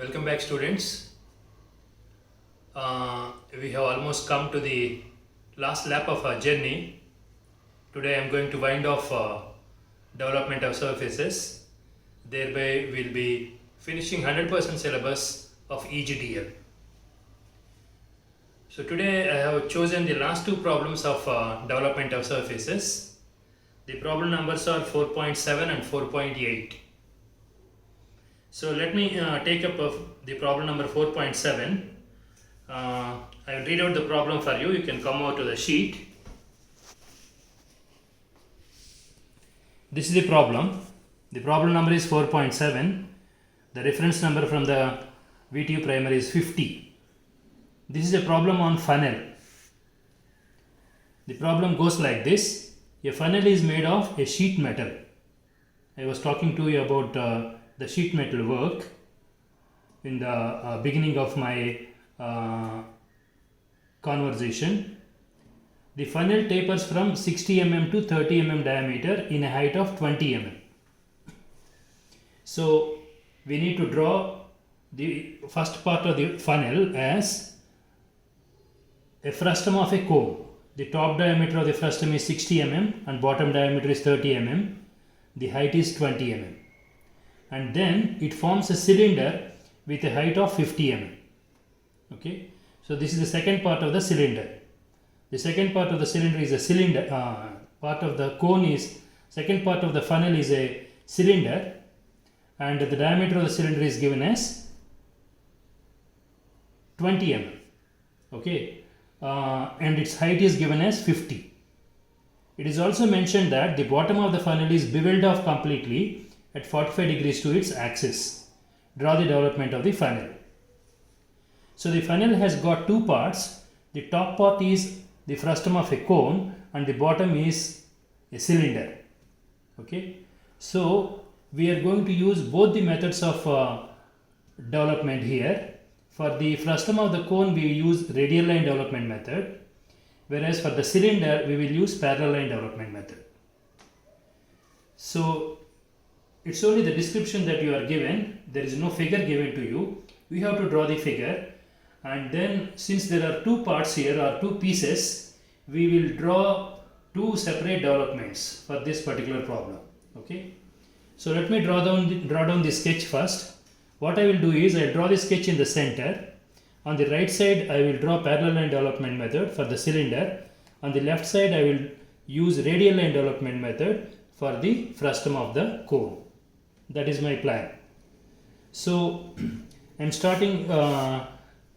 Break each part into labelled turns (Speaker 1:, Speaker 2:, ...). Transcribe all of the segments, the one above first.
Speaker 1: Welcome back, students. We have almost come to the last lap of our journey. Today I am going to wind off development of surfaces. Thereby we'll be finishing 100% syllabus of EGDL. So today I have chosen the last two problems of development of surfaces. The problem numbers are 4.7 and 4.8. So let me take up the problem number 4.7. I will read out the problem for you. You can come over to the sheet. This is the problem. The problem number is 4.7. The reference number from the VTU primer is 50. This is a problem on funnel. The problem goes like this. A funnel is made of a sheet metal. I was talking to you about the sheet metal work in the beginning of my conversation. The funnel tapers from 60 mm to 30 mm diameter in a height of 20 mm. So we need to draw the first part of the funnel as a frustum of a cone. The top diameter of the frustum is 60 mm and bottom diameter is 30 mm. The height is 20 mm. And then it forms a cylinder with a height of 50 mm. Okay, so this is the second part of the cylinder. The second part of the cylinder is a cylinder. Part of the cone is, second part of the funnel is a cylinder, and the diameter of the cylinder is given as 20 mm. Okay, and its height is given as 50. It is also mentioned that the bottom of the funnel is beveled off completely at 45 degrees to its axis. Draw the development of the funnel. So the funnel has got two parts. The top part is the frustum of a cone and the bottom is a cylinder. Okay. So we are going to use both the methods of development here. For the frustum of the cone we use radial line development method, whereas for the cylinder we will use parallel line development method. So it's only the description that you are given. There is no figure given to you. We have to draw the figure, and then since there are two parts here or two pieces, we will draw two separate developments for this particular problem. Okay. So let me draw down the sketch first. What I will do is I will draw the sketch in the center. On the right side I will draw parallel line development method for the cylinder. On the left side I will use radial line development method for the frustum of the cone. That is my plan. So I am starting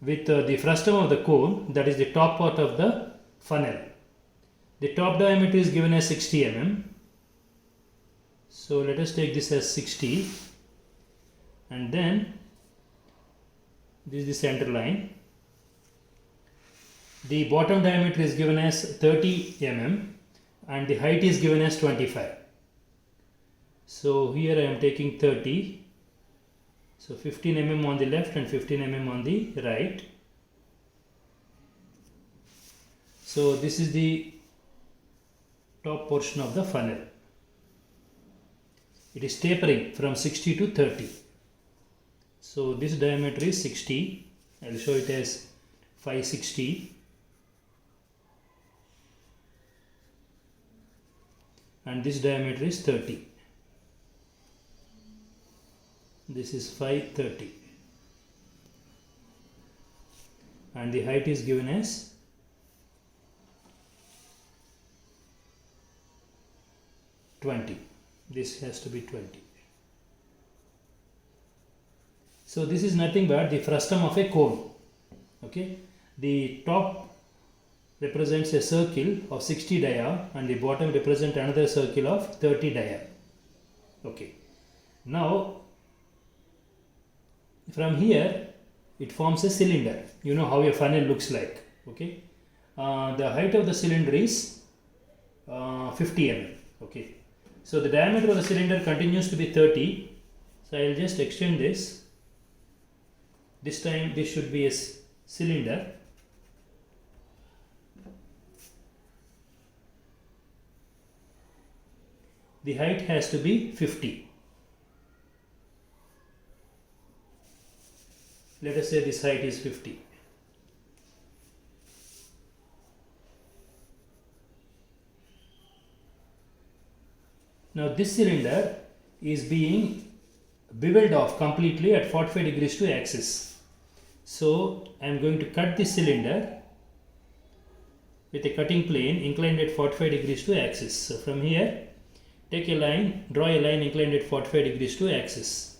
Speaker 1: with the frustum of the cone, that is the top part of the funnel. The top diameter is given as 60 mm. So let us take this as 60, and then this is the center line. The bottom diameter is given as 30 mm and the height is given as 25. So here I am taking 30. So 15 mm on the left and 15 mm on the right. So this is the top portion of the funnel. It is tapering from 60 to 30. So this diameter is 60. I will show it as 560. And this diameter is 30. This is 530. And the height is given as 20. This has to be 20. So this is nothing but the frustum of a cone. Okay. The top represents a circle of 60 dia and the bottom represents another circle of 30 dia. Okay. Now from here it forms a cylinder. You know how a funnel looks like. Okay. The height of the cylinder is 50 mm. Okay. So the diameter of the cylinder continues to be 30. So I will just extend this. This time this should be a cylinder. The height has to be 50. Let us say this height is 50. Now this cylinder is being beveled off completely at 45 degrees to axis. So I am going to cut this cylinder with a cutting plane inclined at 45 degrees to axis. So from here, take a line, draw a line inclined at 45 degrees to axis.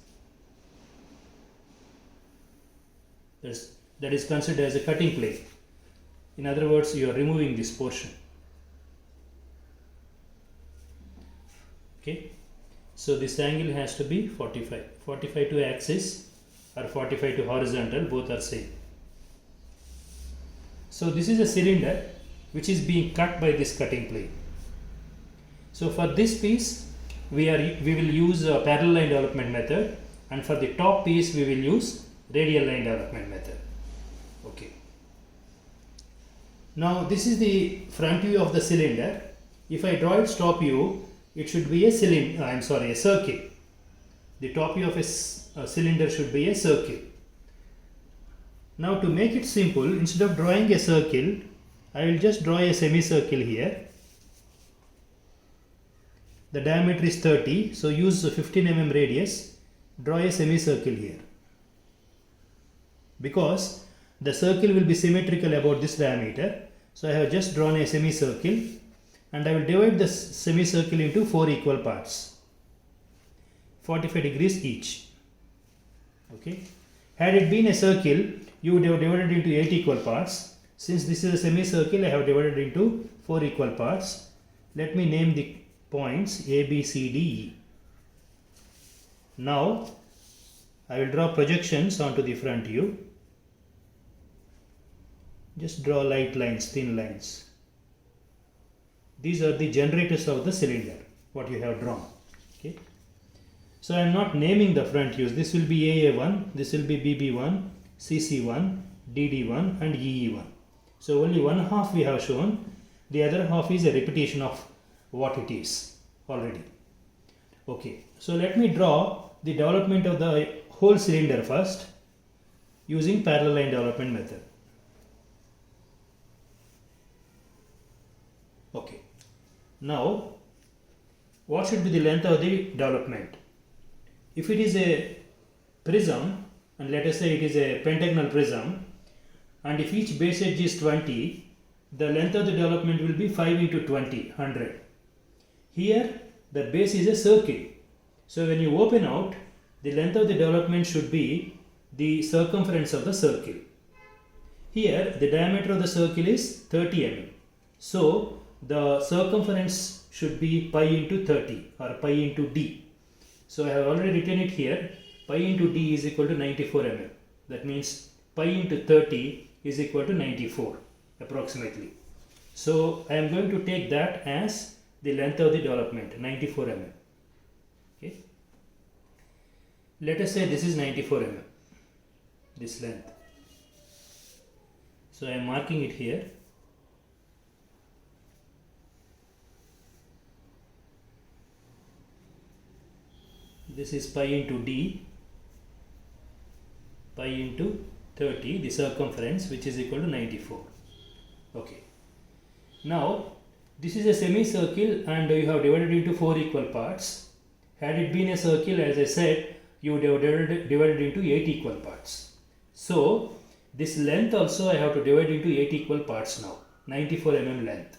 Speaker 1: That is considered as a cutting plane. In other words, you are removing this portion. Okay. So this angle has to be 45. 45 to axis or 45 to horizontal, both are same. So this is a cylinder which is being cut by this cutting plane. So for this piece, we will use a parallel line development method, and for the top piece we will use radial line development method. Okay. Now this is the front view of the cylinder. If I draw its top view, it should be a circle. The top view of a cylinder should be a circle. Now to make it simple, instead of drawing a circle, I will just draw a semicircle here. The diameter is 30, so use 15 mm radius. Draw a semicircle here. Because the circle will be symmetrical about this diameter, so I have just drawn a semicircle, and I will divide the semicircle into 4 equal parts, 45 degrees each. Okay. Had it been a circle, you would have divided into 8 equal parts. Since this is a semicircle, I have divided into 4 equal parts. Let me name the points A, B, C, D, E. Now I will draw projections onto the front view. Just draw light lines, thin lines. These are the generators of the cylinder, what you have drawn. Okay. So I am not naming the front views. This will be AA1, this will be BB1, CC1, DD1 and EE1. So only one half we have shown, the other half is a repetition of what it is already. Okay, so let me draw the development of the whole cylinder first using parallel line development method. Okay, now what should be the length of the development? If it is a prism, and let us say it is a pentagonal prism, and if each base edge is 20, the length of the development will be 5 into 20, 100. Here the base is a circle, so when you open out, the length of the development should be the circumference of the circle. Here the diameter of the circle is 30 mm, so the circumference should be pi into 30 or pi into d. So I have already written it here. Pi into d is equal to 94 mm. That means pi into 30 is equal to 94 approximately. So I am going to take that as the length of the development, 94 mm. Okay. Let us say this is 94 mm, this length. So I am marking it here. This is pi into d, pi into 30, the circumference, which is equal to 94. Okay. Now this is a semicircle and you have divided into 4 equal parts. Had it been a circle, as I said, you would have divided into 8 equal parts. So this length also I have to divide into 8 equal parts now, 94 mm length.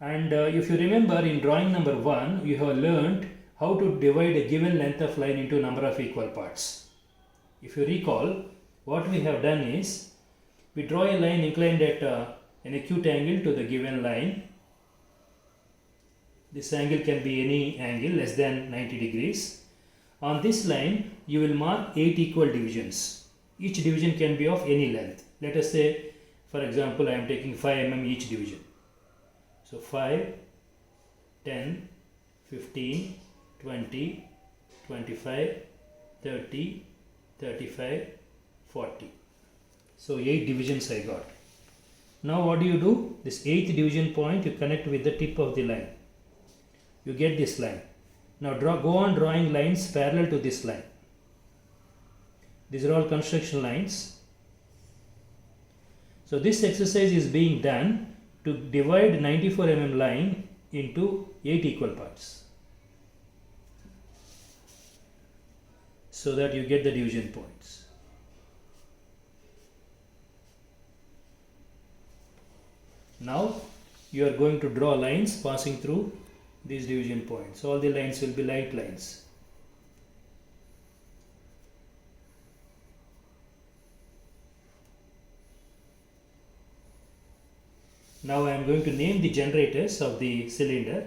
Speaker 1: And if you remember, in drawing number 1, you have learnt how to divide a given length of line into number of equal parts. If you recall, what we have done is, we draw a line inclined at an acute angle to the given line. This angle can be any angle less than 90 degrees. On this line, you will mark 8 equal divisions. Each division can be of any length. Let us say, for example, I am taking 5 mm each division. So 5, 10, 15, 20, 25, 30, 35, 40. So 8 divisions I got. Now what do? This 8th division point you connect with the tip of the line. You get this line. Now go on drawing lines parallel to this line. These are all construction lines. So this exercise is being done to divide 94 mm line into 8 equal parts, so that you get the division points. Now you are going to draw lines passing through these division points. All the lines will be light lines. Now I am going to name the generators of the cylinder: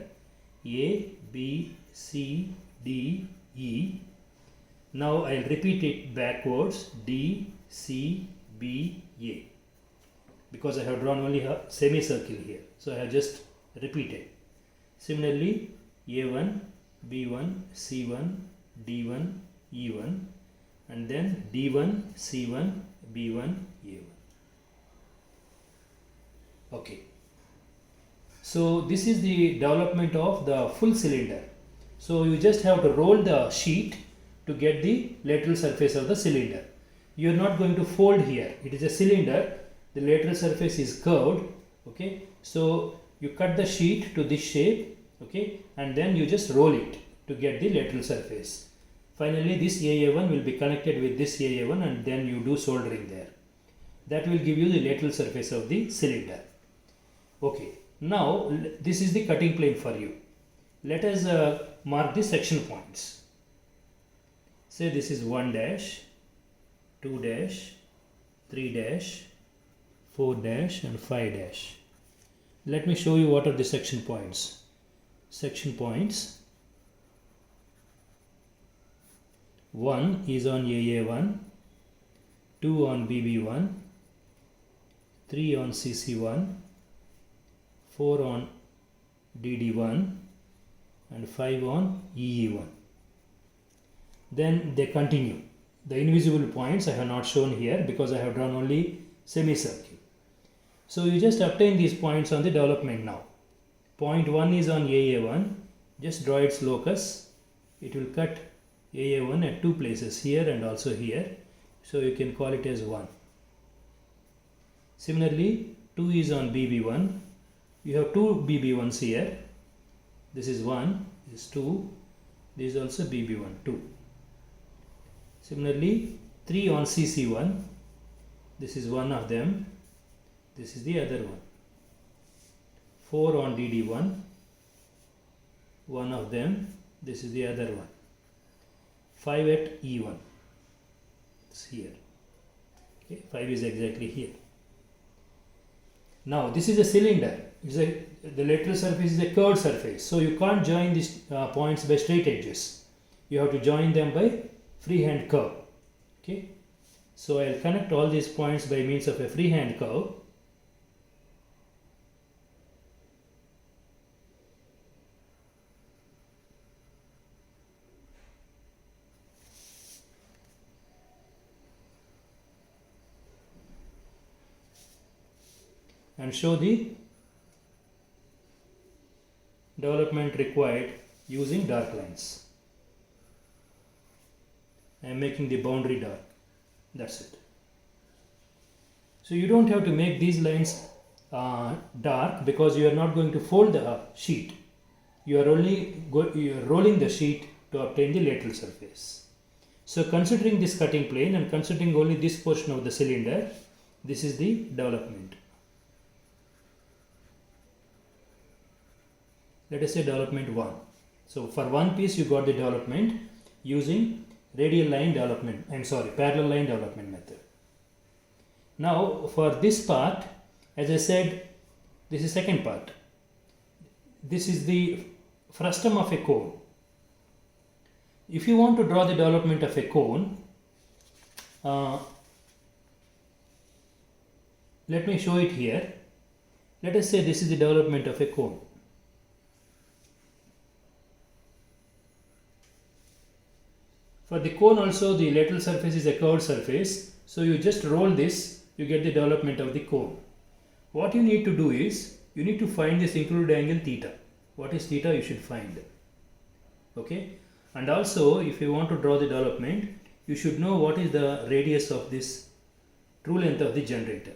Speaker 1: A, B, C, D, E. Now I will repeat it backwards: D, C, B, A. Because I have drawn only a semicircle here, so I have just repeated. Similarly, A1, B1, C1, D1, E1, and then D1, C1, B1, A1. Okay. So this is the development of the full cylinder. So you just have to roll the sheet to get the lateral surface of the cylinder. You are not going to fold here. It is a cylinder. The lateral surface is curved. Okay. So you cut the sheet to this shape. Okay. And then you just roll it to get the lateral surface. Finally, this AA1 will be connected with this AA1, and then you do soldering there. That will give you the lateral surface of the cylinder. Okay. Now this is the cutting plane for you. Let us mark the section points. Say this is 1 dash, 2 dash, 3 dash, 4 dash, and 5 dash. Let me show you what are the section points. Section points: 1 is on AA1, 2 on BB1, 3 on CC1, 4 on DD1, and 5 on EE1. Then they continue. The invisible points I have not shown here because I have drawn only semicircle. So you just obtain these points on the development now. Point 1 is on AA1. Just draw its locus. It will cut AA1 at 2 places, here and also here. So you can call it as 1. Similarly, 2 is on BB1. You have 2 BB1s here. This is 1, this is 2, this is also BB1, 2. Similarly, 3 on CC1. This is one of them. This is the other one. 4 on DD1. One of them. This is the other one. 5 at E1. It's here. Okay, 5 is exactly here. Now this is a cylinder. The lateral surface is a curved surface, so you can't join these points by straight edges. You have to join them by freehand curve. Okay, so I'll connect all these points by means of a freehand curve. And show the development required using dark lines. I am making the boundary dark. That's it. So you don't have to make these lines dark because you are not going to fold the sheet. You are only rolling the sheet to obtain the lateral surface. So considering this cutting plane and considering only this portion of the cylinder, this is the development. Let us say development 1. So for one piece you got the development using parallel line development method. Now for this part, as I said, this is second part. This is the frustum of a cone. If you want to draw the development of a cone, let me show it here. Let us say this is the development of a cone. For the cone also, the lateral surface is a curved surface, so you just roll this, you get the development of the cone. What you need to do is, you need to find this included angle theta. What is theta? You should find. Okay. And also, if you want to draw the development, you should know what is the radius of this true length of the generator.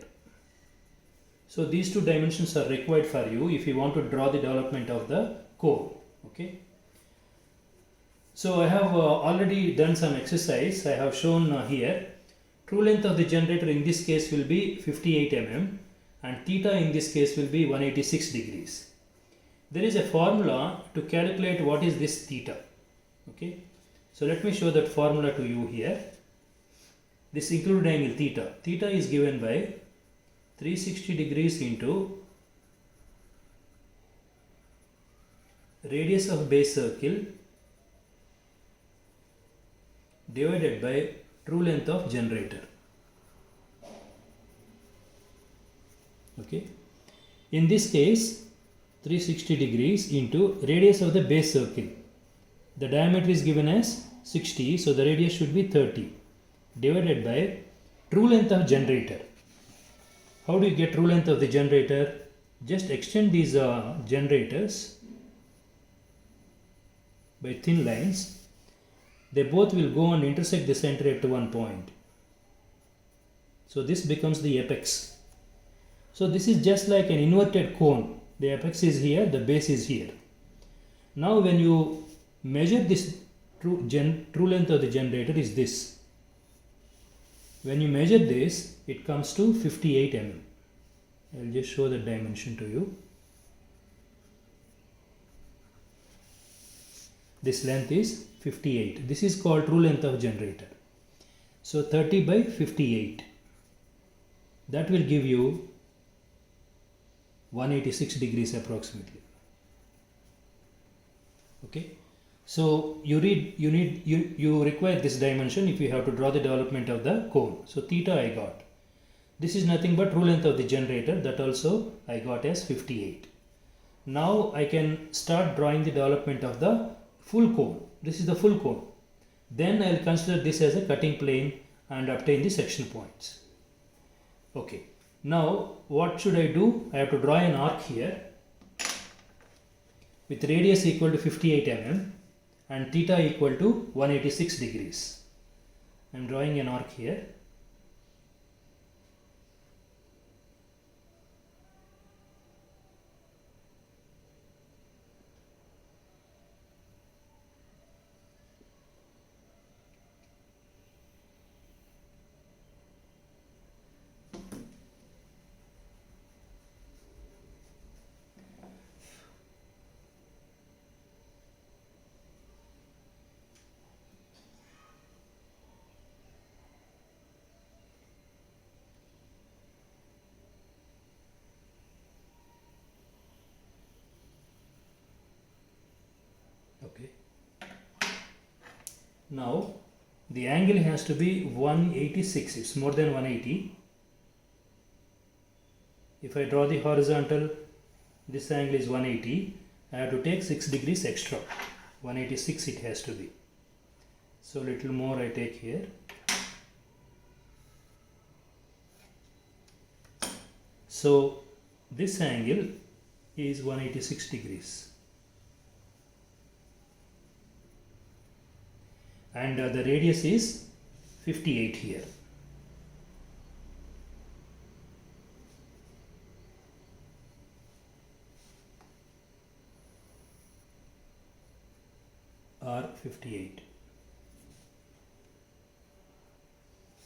Speaker 1: So these two dimensions are required for you if you want to draw the development of the cone. Okay. So I have already done some exercise. I have shown here true length of the generator in this case will be 58 mm and theta in this case will be 186 degrees. There is a formula to calculate what is this theta. Okay. So let me show that formula to you here. This included angle theta. Theta is given by 360 degrees into radius of base circle divided by true length of generator. Okay. In this case 360 degrees into radius of the base circle. The diameter is given as 60, so the radius should be 30 divided by true length of generator. How do you get true length of the generator? Just extend these generators by thin lines. They both will go and intersect the center at one point. So this becomes the apex. So this is just like an inverted cone. The apex is here, the base is here. Now when you measure this true length of the generator is this. When you measure this, it comes to 58 mm. I will just show the dimension to you. This length is 58. This is called true length of generator. So 30 by 58. That will give you 186 degrees approximately. Okay. So you require this dimension if you have to draw the development of the cone. So theta I got. This is nothing but true length of the generator, that also I got as 58. Now I can start drawing the development of the full cone. This is the full cone. Then I will consider this as a cutting plane and obtain the section points. Okay. Now what should I do? I have to draw an arc here with radius equal to 58 mm and theta equal to 186 degrees. I am drawing an arc here. Okay. Now the angle has to be 186. It's more than 180. If I draw the horizontal, this angle is 180. I have to take 6 degrees extra. 186 it has to be. So little more I take here. So this angle is 186 degrees. And the radius is 58 here. R58.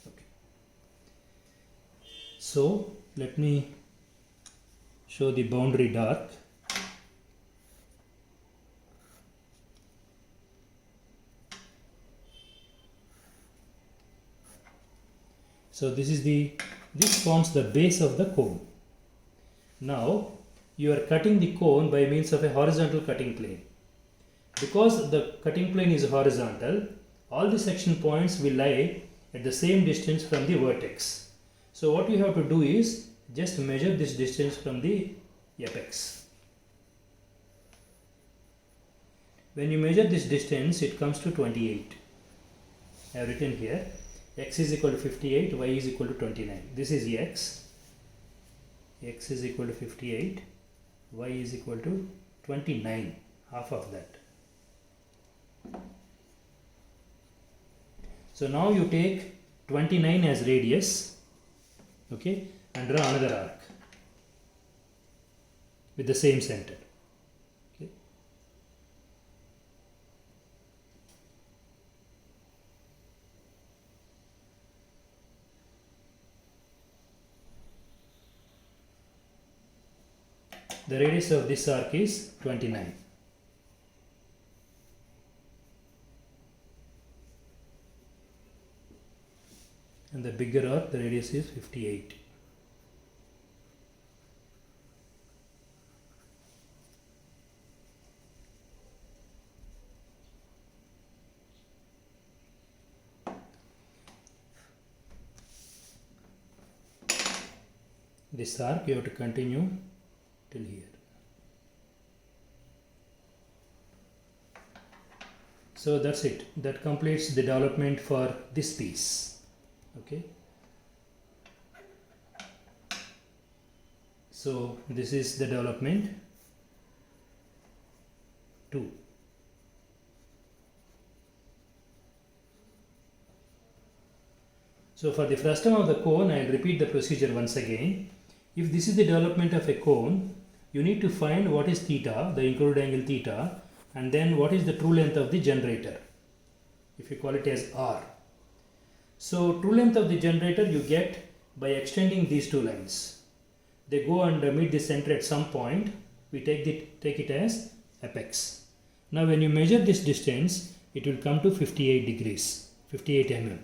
Speaker 1: Okay. So let me show the boundary dark. So this forms the base of the cone. Now you are cutting the cone by means of a horizontal cutting plane. Because the cutting plane is horizontal, all the section points will lie at the same distance from the vertex. So what you have to do is just measure this distance from the apex. When you measure this distance, it comes to 28. I have written here x is equal to 58, y is equal to 29. This is x. X is equal to 58, y is equal to 29, half of that. So now you take 29 as radius, okay, and draw another arc with the same center. Okay. The radius of this arc is 29. And the bigger arc, the radius is 58. This arc you have to continue till here. So that's it. That completes the development for this piece. Okay. So this is the development 2. So for the frustum of the cone, I will repeat the procedure once again. If this is the development of a cone, you need to find what is theta, the included angle theta, and then what is the true length of the generator, if you call it as R. So true length of the generator you get by extending these two lines. They go and meet the center at some point. We take it as apex. Now when you measure this distance, it will come to 58 degrees, 58 mm.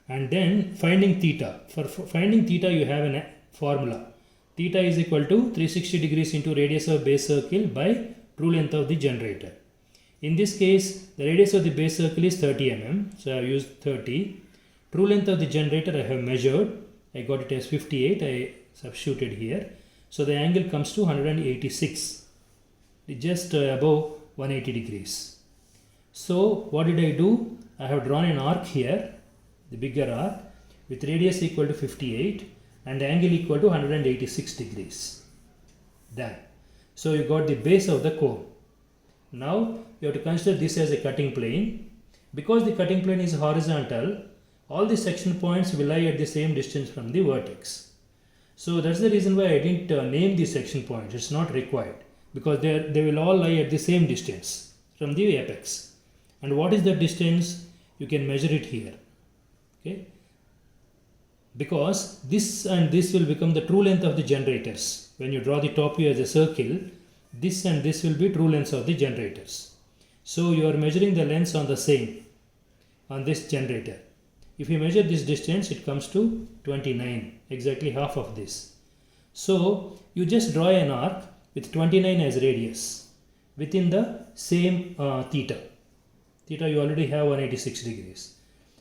Speaker 1: And then finding theta. For finding theta you have a formula. Theta is equal to 360 degrees into radius of base circle by true length of the generator. In this case, the radius of the base circle is 30 mm. So I have used 30. True length of the generator I have measured. I got it as 58. I substituted here. So the angle comes to 186. It's just above 180 degrees. So what did I do? I have drawn an arc here, the bigger arc, with radius equal to 58 and angle equal to 186 degrees. Done. So you got the base of the cone. Now you have to consider this as a cutting plane. Because the cutting plane is horizontal, all the section points will lie at the same distance from the vertex. So that's the reason why I didn't name the section points. It's not required because they will all lie at the same distance from the apex. And what is the distance? You can measure it here. Okay. Because this and this will become the true length of the generators. When you draw the top view as a circle, this and this will be true lengths of the generators. So you are measuring the lengths on the same, on this generator. If you measure this distance, it comes to 29, exactly half of this. So you just draw an arc with 29 as radius within the same theta. Theta you already have 186 degrees.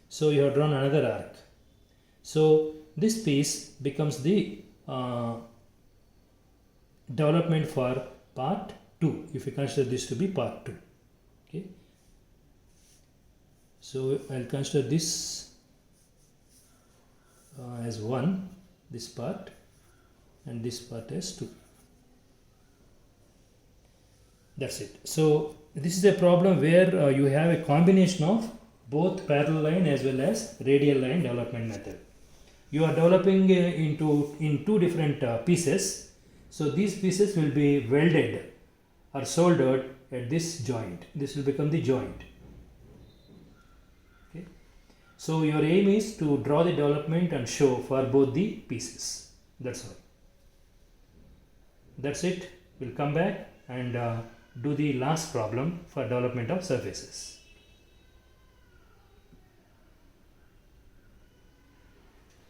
Speaker 1: So you have drawn another arc. So this piece becomes the development for part 2, if you consider this to be part 2. Okay. So I'll consider this as 1, this part, and this part as 2. That's it. So this is a problem where you have a combination of both parallel line as well as radial line development method. You are developing in two different pieces. So these pieces will be welded or soldered at this joint. This will become the joint. Okay. So your aim is to draw the development and show for both the pieces. That's all. That's it. We'll come back and do the last problem for development of surfaces.